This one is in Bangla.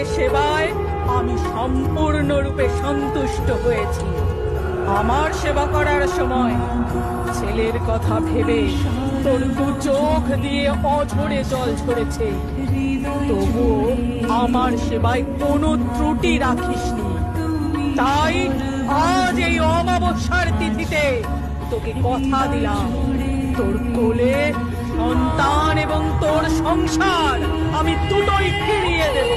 ছেলের সেবায় আমি সম্পূর্ণরূপে সন্তুষ্ট হয়েছি। আমার সেবা করার সময় ছেলের কথা ভেবে তোর দু চোখ দিয়ে অঝরে জল ঝরেছে, তবুও আমার সেবায় কোনো ত্রুটি রাখিসনি। তাই আজ এই অমাবস্যার তিথিতে তোকে কথা দিলাম, তোর কোলে সন্তান এবং তোর সংসার আমি দুটোই ফিরিয়ে দেব।